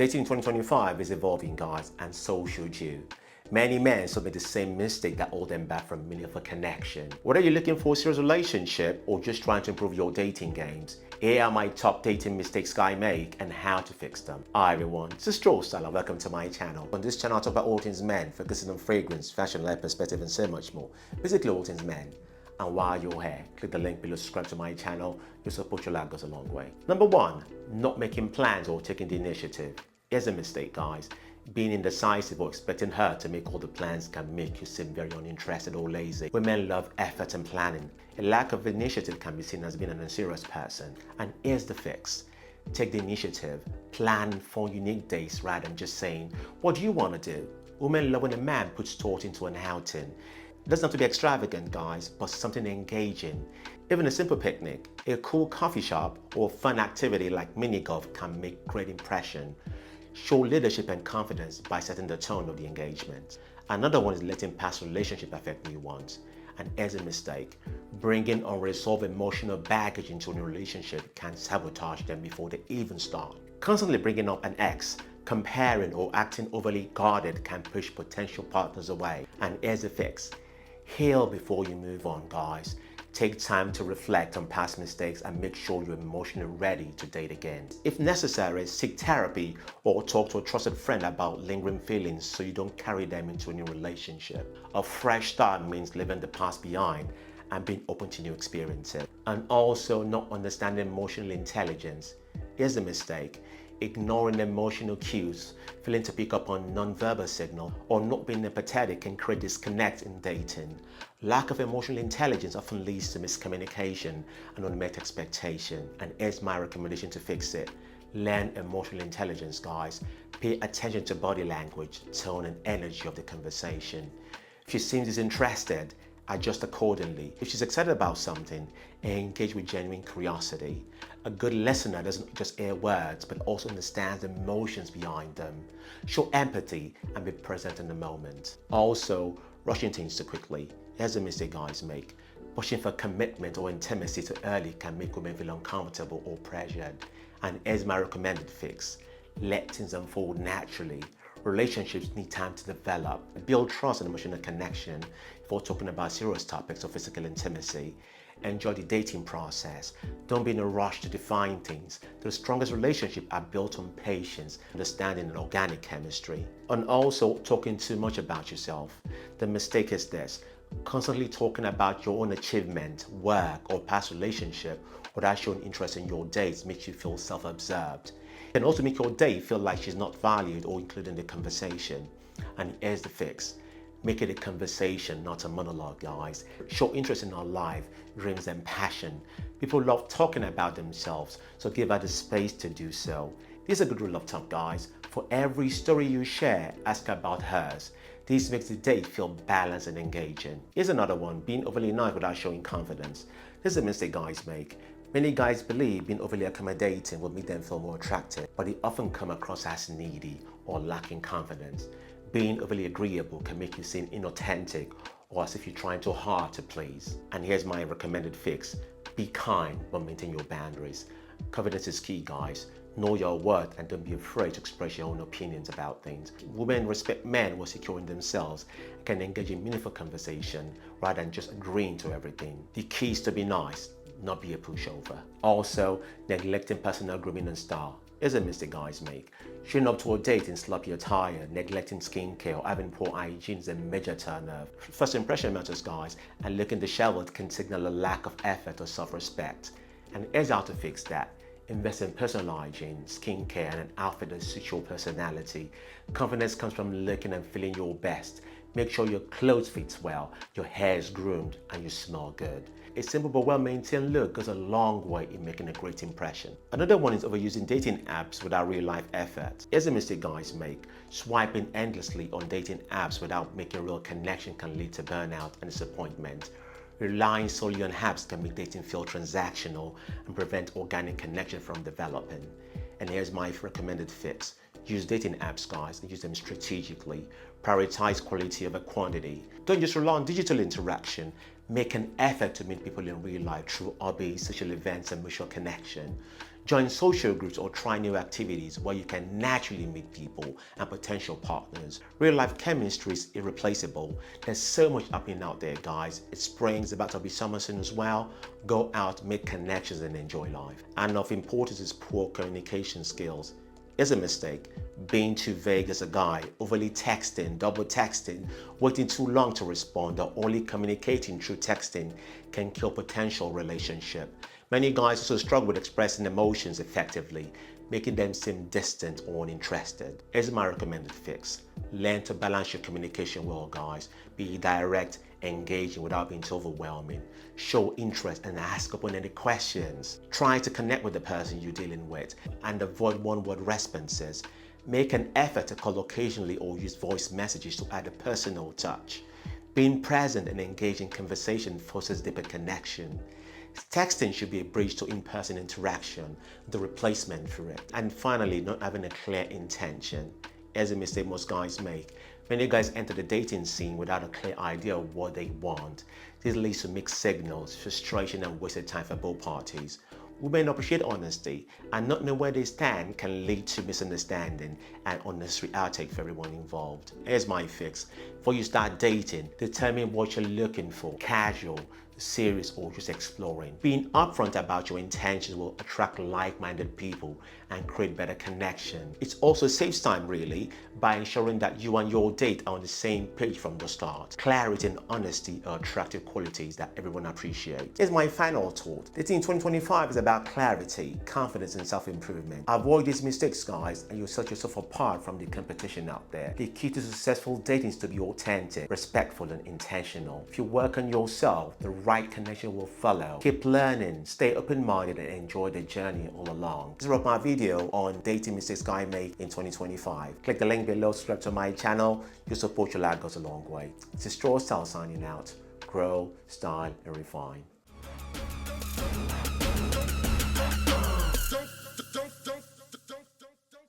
Dating in 2025 is evolving, guys, and so should you. Many men submit the same mistake that hold them back from meaningful connection. Whether you're looking for a serious relationship or just trying to improve your dating games, here are my top dating mistakes guys make and how to fix them. Hi everyone, this is Joe Style and welcome to my channel. On this channel I talk about all things men, focusing on fragrance, fashion, life perspective and so much more. Basically all things men. And while you're here, click the link below, subscribe to my channel. Your support your life goes a long way. Number one, not making plans or taking the initiative. Here's a mistake, guys. Being indecisive or expecting her to make all the plans can make you seem very uninterested or lazy. Women love effort and planning. A lack of initiative can be seen as being an unserious person. And here's the fix. Take the initiative. Plan for unique days rather than just saying, what do you want to do? Women love when a man puts thought into an outing. It doesn't have to be extravagant, guys, but something engaging. Even a simple picnic, a cool coffee shop, or fun activity like mini golf can make great impression. Show leadership and confidence by setting the tone of the engagement. Another one is letting past relationships affect new ones. And here's a mistake. Bringing unresolved emotional baggage into a new relationship can sabotage them before they even start. Constantly bringing up an ex, comparing or acting overly guarded can push potential partners away. And here's the fix. Heal before you move on, guys. Take time to reflect on past mistakes and make sure you're emotionally ready to date again. If necessary, seek therapy or talk to a trusted friend about lingering feelings so you don't carry them into a new relationship. A fresh start means leaving the past behind and being open to new experiences. And also not understanding emotional intelligence. Here's a mistake. Ignoring emotional cues, failing to pick up on non-verbal signal, or not being empathetic can create disconnect in dating. Lack of emotional intelligence often leads to miscommunication and unmet expectation. And here's my recommendation to fix it. Learn emotional intelligence, guys. Pay attention to body language, tone and energy of the conversation. If she seems disinterested, adjust accordingly. If she's excited about something, engage with genuine curiosity. A good listener doesn't just hear words, but also understands the emotions behind them. Show empathy and be present in the moment. Also, rushing things too quickly. Here's a mistake guys make. Pushing for commitment or intimacy too early can make women feel uncomfortable or pressured. And here's my recommended fix. Let things unfold naturally. Relationships need time to develop. Build trust and emotional connection before talking about serious topics or physical intimacy. Enjoy the dating process. Don't be in a rush to define things. The strongest relationships are built on patience, understanding and organic chemistry. And also talking too much about yourself. The mistake is this. Constantly talking about your own achievement, work or past relationship without showing interest in your dates makes you feel self-absorbed. It can also make your date feel like she's not valued or included in the conversation. And here's the fix. Make it a conversation, not a monologue, guys. Show interest in her life, dreams and passion. People love talking about themselves, so give her the space to do so. This is a good rule of thumb, guys. For every story you share, ask about hers. This makes the date feel balanced and engaging. Here's another one, being overly nice without showing confidence. This is a mistake guys make. Many guys believe being overly accommodating will make them feel more attractive, but they often come across as needy or lacking confidence. Being overly agreeable can make you seem inauthentic or as if you're trying too hard to please. And here's my recommended fix. Be kind but maintain your boundaries. Confidence is key, guys. Know your worth and don't be afraid to express your own opinions about things. Women respect men who are secure in themselves and can engage in meaningful conversation rather than just agreeing to everything. The key is to be nice, not be a pushover. Also, neglecting personal grooming and style is a mistake guys make. Showing up to a date in sloppy attire, neglecting skincare or having poor hygiene is a major turn-off. First impression matters, guys, and looking disheveled can signal a lack of effort or self-respect. And here's how to fix that. Invest in personal hygiene, skincare and an outfit that suits your personality. Confidence comes from looking and feeling your best. Make sure your clothes fit well, your hair is groomed and you smell good. A simple but well-maintained look goes a long way in making a great impression. Another one is overusing dating apps without real-life effort. Here's a mistake guys make. Swiping endlessly on dating apps without making a real connection can lead to burnout and disappointment. Relying solely on apps can make dating feel transactional and prevent organic connection from developing. And here's my recommended fix. Use dating apps, guys, and use them strategically. Prioritize quality over quantity. Don't just rely on digital interaction. Make an effort to meet people in real life through hobbies, social events, and mutual connection. Join social groups or try new activities where you can naturally meet people and potential partners. Real life chemistry is irreplaceable. There's so much happening out there, guys. It's spring's about to be summer soon as well. Go out, make connections and enjoy life. And of importance is poor communication skills. It's a mistake. Being too vague as a guy, overly texting, double texting, waiting too long to respond, or only communicating through texting can kill potential relationship. Many guys also struggle with expressing emotions effectively, making them seem distant or uninterested. Here's my recommended fix. Learn to balance your communication well, guys. Be direct, engaging without being too overwhelming. Show interest and ask open-ended questions. Try to connect with the person you're dealing with and avoid one-word responses. Make an effort to call occasionally or use voice messages to add a personal touch. Being present and engaged in conversation fosters deeper connection. Texting should be a bridge to in-person interaction, the replacement for it. And finally, not having a clear intention. Here's a mistake most guys make. Many guys enter the dating scene without a clear idea of what they want. This leads to mixed signals, frustration and wasted time for both parties. Women appreciate honesty, and not know where they stand can lead to misunderstanding and unnecessary outtake for everyone involved. Here's my fix. Before you start dating, determine what you're looking for: casual, serious, or just exploring. Being upfront about your intentions will attract like-minded people and create better connection. It also saves time, really, by ensuring that you and your date are on the same page from the start. Clarity and honesty are attractive qualities that everyone appreciates. Here's my final thought. Dating in 2025 is about clarity, confidence, and self-improvement. Avoid these mistakes, guys, and you'll set yourself apart from the competition out there. The key to successful dating is to be authentic, respectful, and intentional. If you work on yourself, the right connection will follow. Keep learning, stay open-minded, and enjoy the journey all along. This is my video on dating mistakes guys make in 2025. Click the link below, subscribe to my channel. Your support your lad goes a long way. This is Straw Style signing out. Grow, style, and refine.